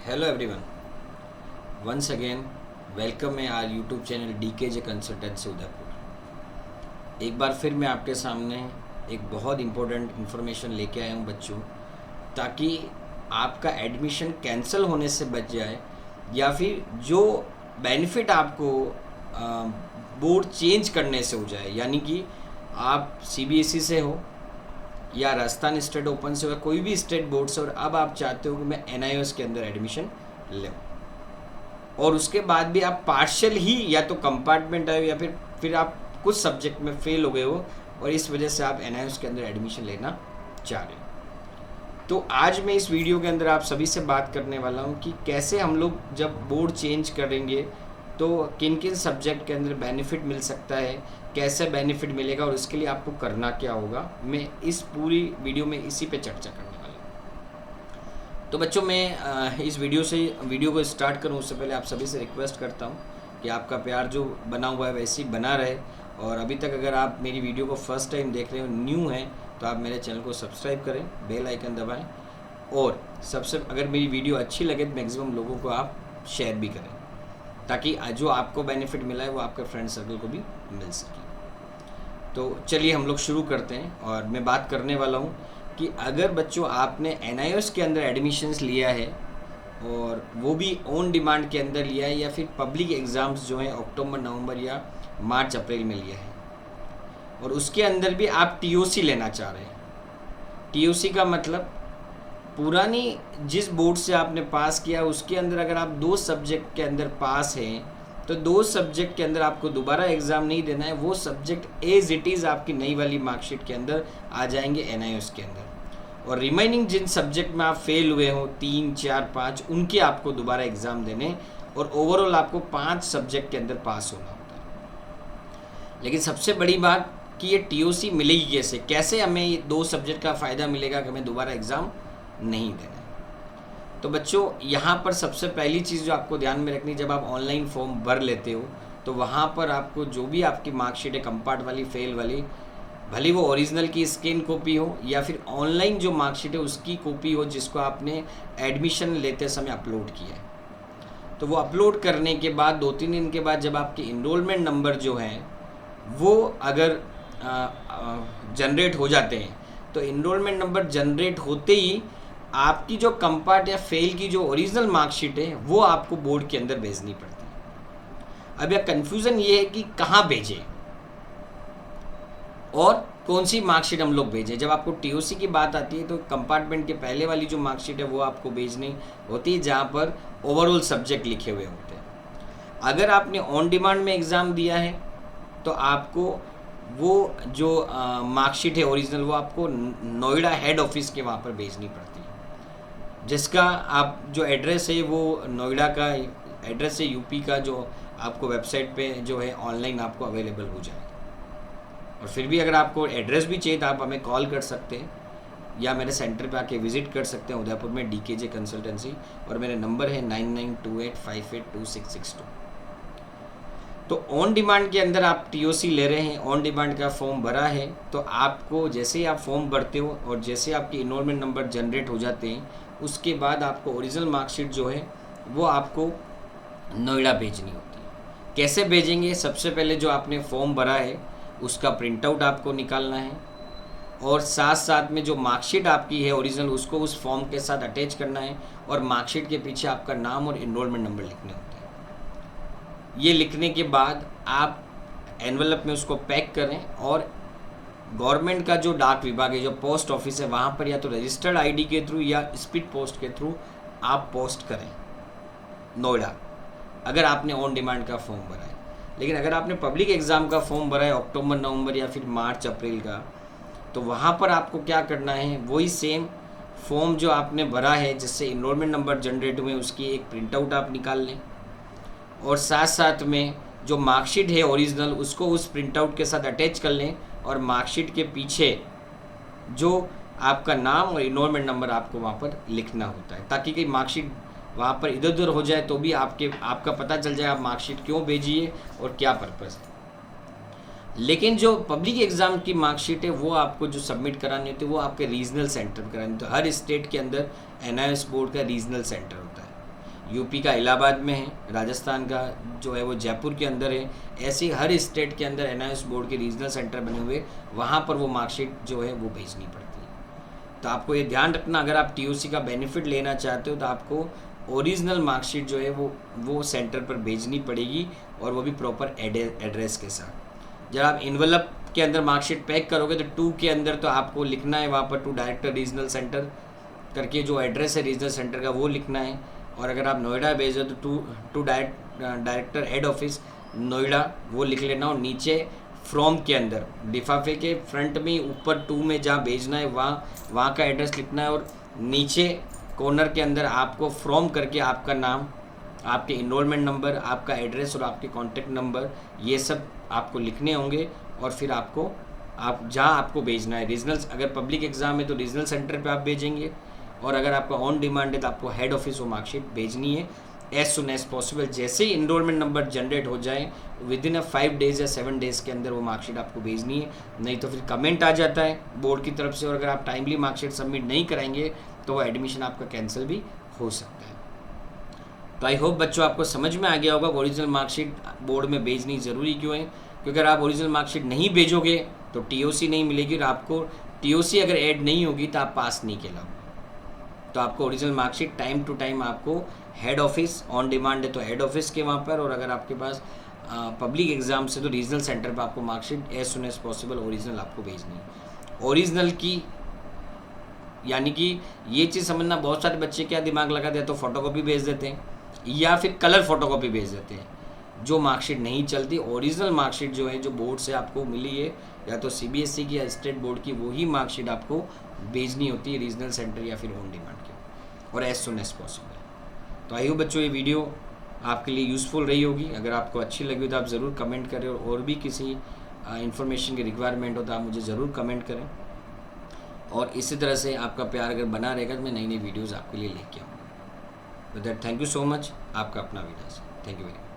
Hello everyone. Once again, welcome है our YouTube channel DKJ consultancy Udaipur. एक बार फिर मैं आपके सामने एक बहुत इम्पोर्टेंट इन्फॉर्मेशन लेके आया हूँ बच्चों, ताकि आपका एडमिशन कैंसिल होने से बच जाए या फिर जो बेनिफिट आपको बोर्ड चेंज करने से हो जाए। यानी कि आप CBSE से हो या राजस्थान स्टेट ओपन से हो या कोई भी स्टेट बोर्ड से, और अब आप चाहते हो कि मैं NIOS के अंदर एडमिशन लूँ, और उसके बाद भी आप पार्शियल ही या तो कंपार्टमेंट आए हो या फिर आप कुछ सब्जेक्ट में फेल हो गए हो और इस वजह से आप NIOS के अंदर एडमिशन लेना चाह रहे हो। तो आज मैं इस वीडियो के अंदर आप सभी से बात करने वाला हूँ कि कैसे हम लोग जब बोर्ड चेंज करेंगे तो किन किन सब्जेक्ट के अंदर बेनिफिट मिल सकता है, कैसे बेनिफिट मिलेगा और उसके लिए आपको करना क्या होगा। मैं इस पूरी वीडियो में इसी पे चर्चा करने वाला हूँ। तो बच्चों, मैं इस वीडियो को स्टार्ट करूँ उससे पहले आप सभी से रिक्वेस्ट करता हूँ कि आपका प्यार जो बना हुआ है वैसे ही बना रहे, और अभी तक अगर आप मेरी वीडियो को फर्स्ट टाइम देख रहे हो, न्यू हैं, तो आप मेरे चैनल को सब्सक्राइब करें, बेल आइकन दबाएं, और सबसे अगर मेरी वीडियो अच्छी लगे तो मैक्सिमम लोगों को आप शेयर भी करें, ताकि जो आपको बेनिफिट मिला है वो आपके फ्रेंड सर्कल को भी मिल सके। तो चलिए हम लोग शुरू करते हैं, और मैं बात करने वाला हूँ कि अगर बच्चों आपने NIOS के अंदर एडमिशन्स लिया है और वो भी ऑन डिमांड के अंदर लिया है, या फिर पब्लिक एग्ज़ाम्स जो हैं अक्टूबर नवंबर या मार्च अप्रैल में लिया है, और उसके अंदर भी आप TOC लेना चाह रहे हैं। TOC का मतलब पुरानी जिस बोर्ड से आपने पास किया उसके अंदर अगर आप 2 सब्जेक्ट के अंदर पास हैं तो 2 सब्जेक्ट के अंदर आपको दोबारा एग्ज़ाम नहीं देना है, वो सब्जेक्ट एज इट इज़ आपकी नई वाली मार्कशीट के अंदर आ जाएंगे NIOS के अंदर, और रिमेनिंग जिन सब्जेक्ट में आप फेल हुए हो 3, 4, 5 उनके आपको दोबारा एग्ज़ाम देने, और ओवरऑल आपको 5 सब्जेक्ट के अंदर पास होना होता है। लेकिन सबसे बड़ी बात कि ये TOC मिलेगी कैसे, कैसे हमें ये 2 सब्जेक्ट का फ़ायदा मिलेगा कि हमें दोबारा एग्ज़ाम नहीं देना है। तो बच्चों, यहाँ पर सबसे पहली चीज़ जो आपको ध्यान में रखनी, जब आप ऑनलाइन फॉर्म भर लेते हो तो वहाँ पर आपको जो भी आपकी मार्कशीट है कंपार्ट वाली, फेल वाली, भले वो ओरिजिनल की स्कैन कॉपी हो या फिर ऑनलाइन जो मार्कशीट है उसकी कॉपी हो जिसको आपने एडमिशन लेते समय अपलोड किया है, तो वो अपलोड करने के बाद 2-3 दिन के बाद जब आपके इनरोलमेंट नंबर जो हैं वो अगर जनरेट हो जाते हैं, तो इनरोलमेंट नंबर जनरेट होते ही आपकी जो कंपार्ट या फेल की जो ओरिजिनल मार्कशीट है वो आपको बोर्ड के अंदर भेजनी पड़ती है। अब यह कन्फ्यूज़न ये है कि कहाँ भेजें और कौन सी मार्कशीट हम लोग भेजें। जब आपको TOC की बात आती है तो कंपार्टमेंट के पहले वाली जो मार्कशीट है वो आपको भेजनी होती है, जहाँ पर ओवरऑल सब्जेक्ट लिखे हुए होते हैं। अगर आपने ऑन डिमांड में एग्ज़ाम दिया है तो आपको वो जो मार्कशीट है ओरिजिनल वो आपको नोएडा हेड ऑफिस के वहाँ पर भेजनी पड़ती है, जिसका आप जो एड्रेस है वो नोएडा का एड्रेस है, UP का, जो आपको वेबसाइट पे जो है ऑनलाइन आपको अवेलेबल हो जाएगा। और फिर भी अगर आपको एड्रेस भी चाहिए तो आप हमें कॉल कर सकते हैं या मेरे सेंटर पे आके विज़िट कर सकते हैं उदयपुर में, DKJ कंसल्टेंसी, और मेरा नंबर है 9928582662। तो ऑन डिमांड के अंदर आप TOC ले रहे हैं, ऑन डिमांड का फॉर्म भरा है, तो आपको जैसे ही आप फॉर्म भरते हो और जैसे आपके इनरोलमेंट नंबर जनरेट हो जाते हैं उसके बाद आपको ओरिजिनल मार्कशीट जो है वो आपको नोएडा भेजनी होती है। कैसे भेजेंगे? सबसे पहले जो आपने फॉर्म भरा है उसका प्रिंट आउट आपको निकालना है, और साथ साथ में जो मार्कशीट आपकी है ओरिजिनल उसको उस फॉर्म के साथ अटैच करना है, और मार्कशीट के पीछे आपका नाम और इनरोलमेंट नंबर लिखने होते हैं। ये लिखने के बाद आप एनवलप में उसको पैक करें, और गवर्नमेंट का जो डाक विभाग है, जो पोस्ट ऑफिस है, वहाँ पर या तो रजिस्टर्ड ID के थ्रू या स्पीड पोस्ट के थ्रू आप पोस्ट करें नोएडा, अगर आपने ऑन डिमांड का फॉर्म भरा है। लेकिन अगर आपने पब्लिक एग्ज़ाम का फॉर्म भरा है अक्टूबर नवंबर या फिर मार्च अप्रैल का, तो वहाँ पर आपको क्या करना है, वही सेम फॉर्म जो आपने भरा है जिससे इनरोलमेंट नंबर जनरेट हुए उसकी एक प्रिंट आउट आप निकाल लें, और साथ साथ में जो मार्कशीट है ओरिजिनल उसको उस प्रिंट आउट के साथ अटैच कर लें, और मार्कशीट के पीछे जो आपका नाम और इनरोलमेंट नंबर आपको वहाँ पर लिखना होता है, ताकि कहीं मार्कशीट वहाँ पर इधर उधर हो जाए तो भी आपका पता चल जाए आप मार्कशीट क्यों भेजी है और क्या पर्पज़ है। लेकिन जो पब्लिक एग्ज़ाम की मार्कशीट है वो आपको जो सबमिट करानी होती है वो आपके रीजनल सेंटर पर करानी होती है। हर स्टेट के अंदर NIOS बोर्ड का रीजनल सेंटर होता है, यूपी का इलाहाबाद में है, राजस्थान का जो है वो जयपुर के अंदर है। ऐसे हर स्टेट के अंदर NIOS बोर्ड के रीजनल सेंटर बने हुए, वहाँ पर वो मार्कशीट जो है वो भेजनी पड़ती है। तो आपको ये ध्यान रखना, अगर आप TOC का बेनिफिट लेना चाहते हो तो आपको ओरिजिनल मार्कशीट जो है वो सेंटर पर भेजनी पड़ेगी, और वो भी प्रॉपर एड्रेस के साथ। जब आप इन्वेलप के अंदर मार्कशीट पैक करोगे तो 2 के अंदर तो आपको लिखना है वहाँ पर टू डायरेक्टर रीजनल सेंटर करके जो एड्रेस है रीजनल सेंटर का वो लिखना है। और अगर आप नोएडा भेजो तो to director head office Noida वो लिख लेना, और नीचे फ्रॉम के अंदर लिफाफे के फ्रंट में ऊपर 2 में जहाँ भेजना है वहाँ का एड्रेस लिखना है, और नीचे कॉर्नर के अंदर आपको फ्रॉम करके आपका नाम, आपके इनरोलमेंट नंबर, आपका एड्रेस और आपके कॉन्टैक्ट नंबर ये सब आपको लिखने होंगे। और फिर आप जहाँ आपको भेजना है रीजनल, अगर पब्लिक एग्ज़ाम है तो रीजनल सेंटर पे आप भेजेंगे, और अगर आपका ऑन डिमांड है तो आपको हेड ऑफिस वो मार्कशीट भेजनी है एज सुन एज पॉसिबल। जैसे ही इनरोलमेंट नंबर जनरेट हो जाए विदिन 5 डेज़ या 7 डेज़ के अंदर वो मार्कशीट आपको भेजनी है, नहीं तो फिर कमेंट आ जाता है बोर्ड की तरफ से, और अगर आप टाइमली मार्कशीट सबमिट नहीं कराएंगे तो वो एडमिशन आपका कैंसिल भी हो सकता है। तो आई होप बच्चों आपको समझ में आ गया होगा ओरिजिनल मार्कशीट बोर्ड में भेजनी ज़रूरी क्यों है, क्योंकि अगर आप ओरिजिनल मार्कशीट नहीं भेजोगे तो TOC नहीं मिलेगी, और आपको TOC अगर ऐड नहीं होगी तो आप पास नहीं कहलाओगे। तो आपको original marksheet time to time आपको हेड ऑफिस, ऑन डिमांड है तो हेड ऑफिस के वहाँ पर, और अगर आपके पास पब्लिक एग्जाम से तो रीजनल सेंटर पर आपको marksheet as soon as possible original आपको भेजनी है। ओरिजिनल की यानी कि ये चीज़ समझना, बहुत सारे बच्चे क्या दिमाग लगा देते तो फोटोकॉपी भेज देते हैं या फिर कलर फोटोकॉपी भेज देते हैं, जो मार्कशीट नहीं चलती। ओरिजिनल मार्कशीट जो है जो बोर्ड से आपको मिली है, या तो CBSE की या स्टेट बोर्ड की, वही मार्कशीट आपको भेजनी होती है रीजनल सेंटर या फिर ऑन डिमांड की, और एज सुन एज पॉसिबल। तो आई होप बच्चों ये वीडियो आपके लिए यूज़फुल रही होगी। अगर आपको अच्छी लगी तो आप ज़रूर कमेंट करें, और भी किसी इन्फॉर्मेशन की रिक्वायरमेंट हो तो आप मुझे ज़रूर कमेंट करें, और इसी तरह से आपका प्यार अगर बना रहेगा तो मैं नई नई वीडियोज़ आपके लिए लेके आऊँगा। With that thank you so much. आपका अपना Vikas. Thank you very much.